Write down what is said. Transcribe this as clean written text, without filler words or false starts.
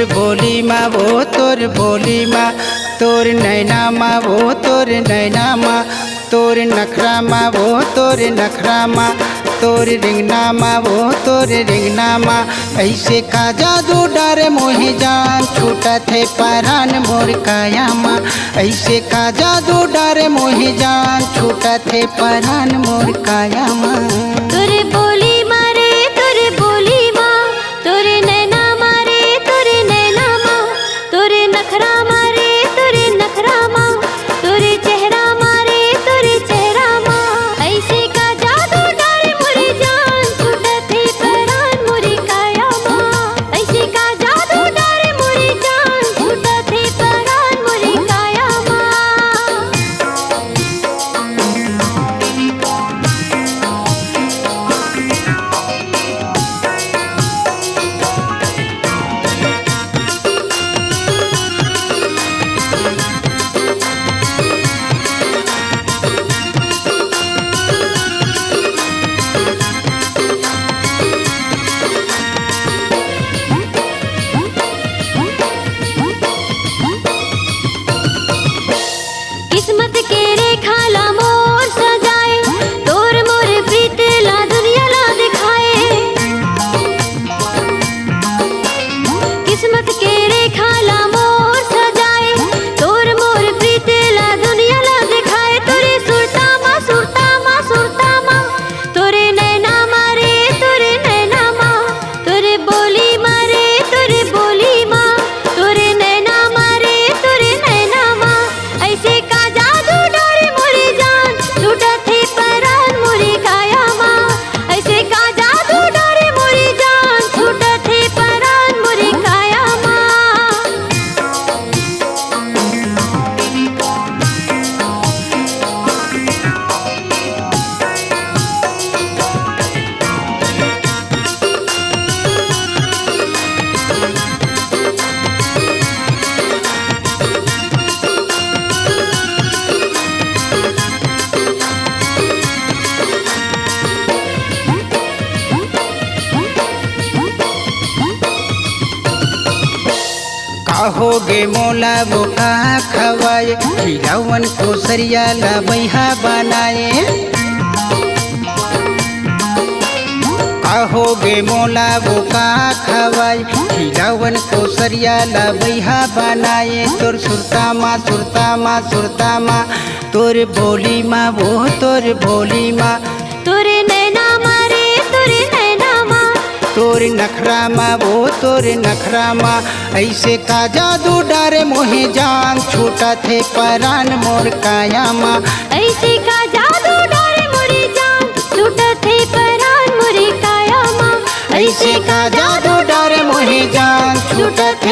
बोली माँ वो तोर बोली माँ, तोर नैना माँ वो तोर नैना माँ, तोर नखरा माँ वो तोर नखरा माँ, तोर रिंगना माँ वो तोर रिंगना माँ। ऐसे का जादू डारे मोहि जान, छूटा थे परान मोर काया माँ। ऐसे का जादू डारे मोहि जान, छूटा थे परान मोर काया माँ। तोरे बोली मारे तोरे बोली माँ, तोरे नैना मारे तोरे नैना माँ, तोरे नखरा मारे तोरे नखरा माँ, तोरे चेहरा मारे तोरे चेहरा माँ। ऐसे का जादू डारे मोरी जान, छूटा थे परान मोरी काया माँ। ऐसे का जादू डारे मोरी जान, छूटा थे परान मोरी काया माँ। किस्मत के रेखा ला मोर सजाए, तोर मोर प्रीत ला दुनिया ला दिखाए। किस्मत के रेखा ला मोर सजाए, तोर मोर प्रीत ला दुनिया ला दिखाए। तोरे सुरता माँ सुरता माँ सुरता माँ, तोरे नैना मारे तोरे नैना माँ, तोरे बोली मारे तोरे बोली माँ, तोरे नैना मारे तोरे नैना माँ। ऐसे का जादू डारे मोरी जान, छूटा थे परान मोरी काया माँ। ऐसे का जादू डारे मोरी जान, छूटा थे परान मोरी काया माँ। कहोगे मोला वो का खवाए, खिलावन को सरिया ला बैहा बनाए। कहोगे मोला वो का खवाए, खिलावन को सरिया ला बैहा बनाए। तोर सुरता माँ सुरता माँ सुरता माँ, तोर बोली माँ वो तोर बोली माँ, तोरे नैना मारे तोरे नैना माँ, तोर नखरा माँ वो तोर नखरा माँ। ऐसे का जादू डारे मोहि जान, छूटा थे परान मोर काया माँ। ऐसे का जादू डारे मोरी जान, छूटा थे परान मोरी काया माँ। ऐसे का जादू डारे मोहि जान, छूटा थे